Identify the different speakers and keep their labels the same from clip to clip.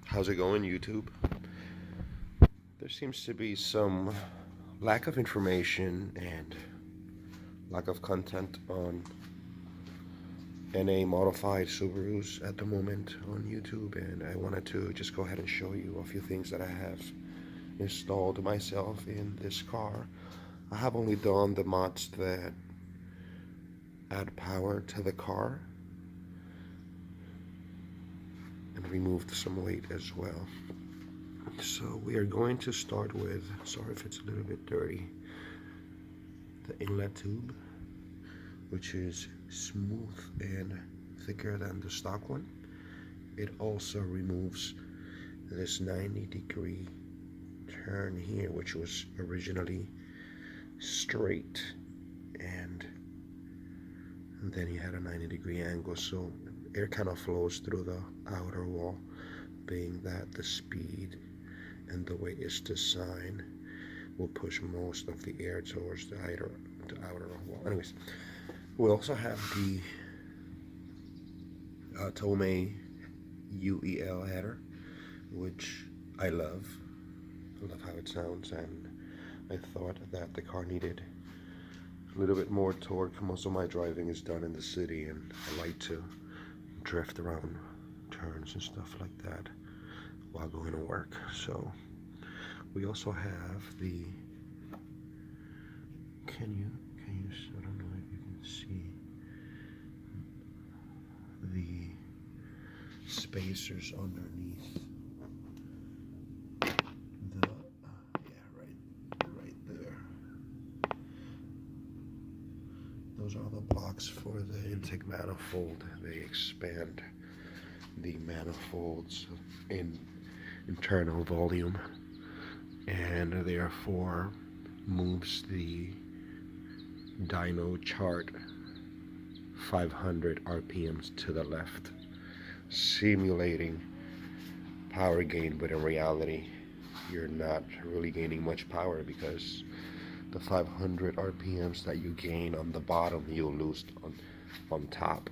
Speaker 1: How's it going, YouTube? There seems to be some lack of information and lack of content on NA modified Subarus at the moment on YouTube, and I wanted to just go ahead and show you a few things that I have installed myself in this car. I have only done the mods that add power to the car and removed some weight as well. So we are going to start with, sorry if it's a little bit dirty, the inlet tube, which is smooth and thicker than the stock one. It also removes this 90-degree turn here, which was originally straight, and then you had a 90-degree angle, so air kind of flows through the outer wall, being that the speed and the way it's designed will push most of the air towards the outer wall. Anyways, we also have the Tomei UEL header, which I love. I love how it sounds, and I thought that the car needed a little bit more torque. Most of my driving is done in the city, and I like to drift around turns and stuff like that while going to work. So we also have the can you I don't know if you can see the spacers underneath the right there. Those are the blocks for the intake manifold. They expand the manifolds in internal volume, and therefore moves the dyno chart 500 RPMs to the left, simulating power gain, but in reality you're not really gaining much power, because the 500 RPMs that you gain on the bottom you'll lose on top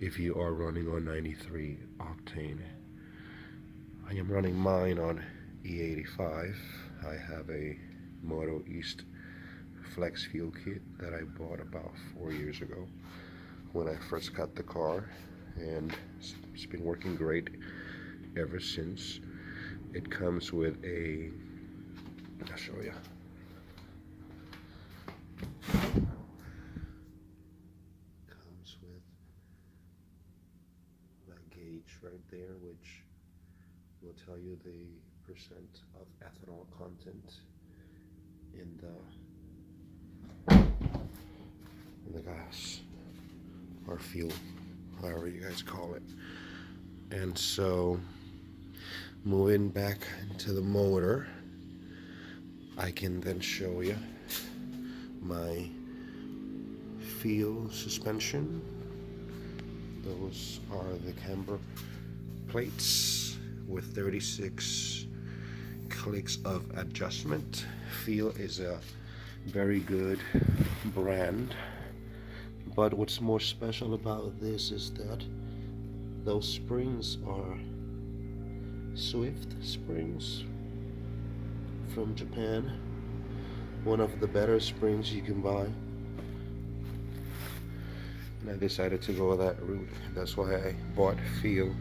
Speaker 1: if you are running on 93 octane. I am running mine on E85. I have a Moto-East flex fuel kit that I bought about 4 years ago when I first got the car, and it's been working great ever since. It comes with a, I'll show you. Comes with that gauge right there, which will tell you the percent of ethanol content in the gas or fuel, however you guys call it. And so moving back to the motor, I can then show you my FEAL suspension. Those are the camber plates with 36 clicks of adjustment. FEAL is a very good brand, but what's more special about this is that those springs are Swift springs from Japan, one of the better springs you can buy, and I decided to go that route. That's why I bought FEAL.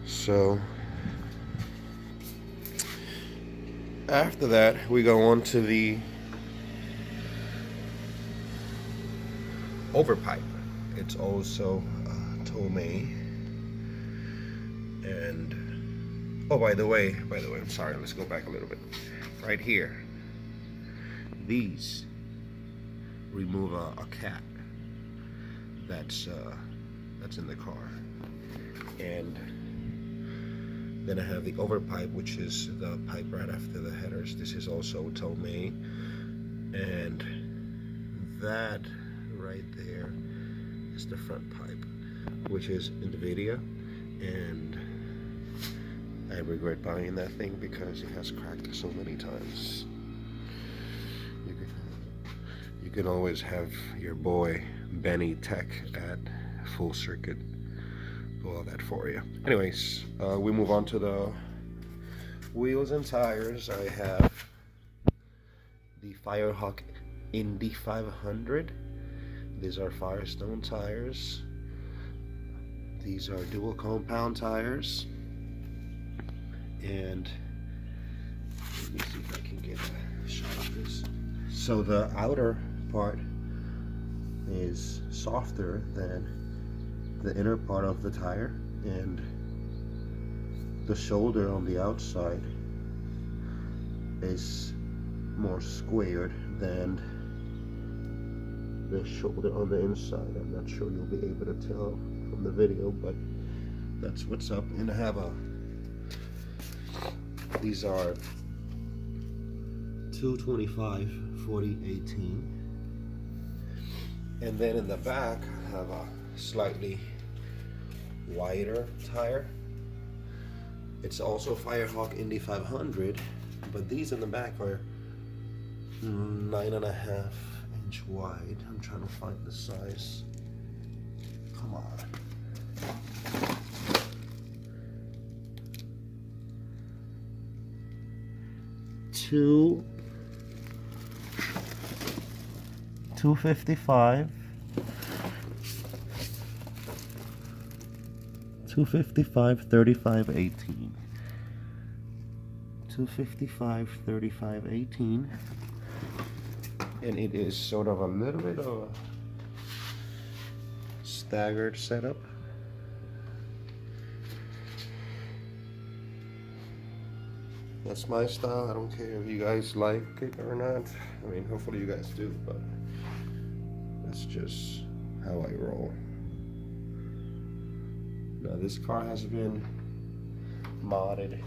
Speaker 1: So after that, we go on to the overpipe. It's also Tomei. And oh, by the way, I'm sorry. Let's go back a little bit. Right here, these remove a cat that's in the car, and then I have the overpipe, which is the pipe right after the headers. This is also Tomei, and that right there is the front pipe, which is Nvidia, and I regret buying that thing because it has cracked so many times. You can always have your boy Benny Tech at Full Circuit all that for you. Anyways, we move on to the wheels and tires. I have the Firehawk Indy 500. These are Firestone tires. These are dual compound tires. And let me see if I can get a shot of this. So the outer part is softer than the inner part of the tire, and the shoulder on the outside is more squared than the shoulder on the inside. I'm not sure you'll be able to tell from the video, but that's what's up. And I have these are 225/40/18, and then in the back I have a slightly wider tire. It's also Firehawk Indy 500, but these in the back are 9.5 inch wide. I'm trying to find the size. Come on. Two 255 35/18. 255/35/18, and it is sort of a little bit of a staggered setup. That's my style. I don't care if you guys like it or not. I mean, hopefully you guys do, but that's just how I roll. Now, this car has been modded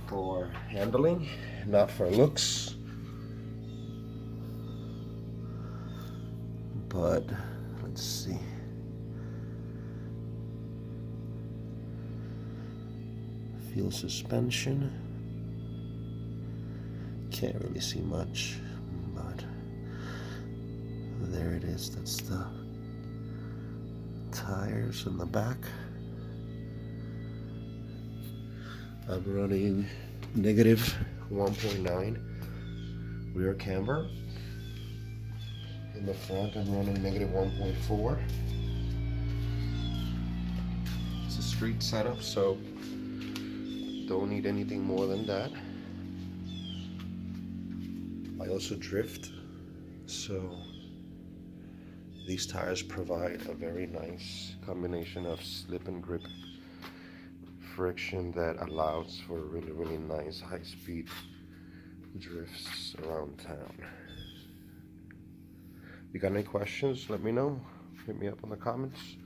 Speaker 1: for handling, not for looks. But let's see. FEAL suspension. Can't really see much, but there it is. That's the tires in the back. I'm running -1.9 rear camber. In the front I'm running -1.4. It's a street setup, so don't need anything more than that. I also drift, so these tires provide a very nice combination of slip and grip friction that allows for really nice high-speed drifts around town. If you got any questions, let me know. Hit me up in the comments.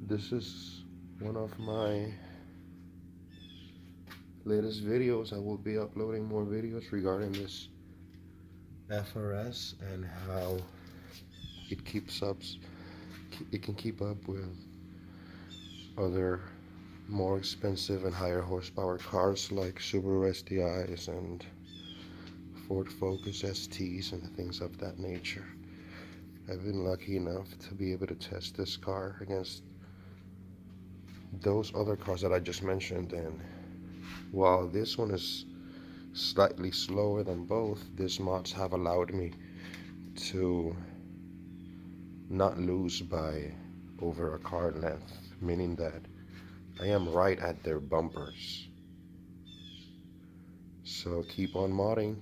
Speaker 1: This is one of my latest videos. I will be uploading more videos regarding this FRS and how it can keep up with other more expensive and higher horsepower cars like Subaru STIs and Ford Focus STs and things of that nature. I've been lucky enough to be able to test this car against those other cars that I just mentioned, and while this one is slightly slower than both, these mods have allowed me to not lose by over a car length, meaning that I am right at their bumpers. So keep on modding.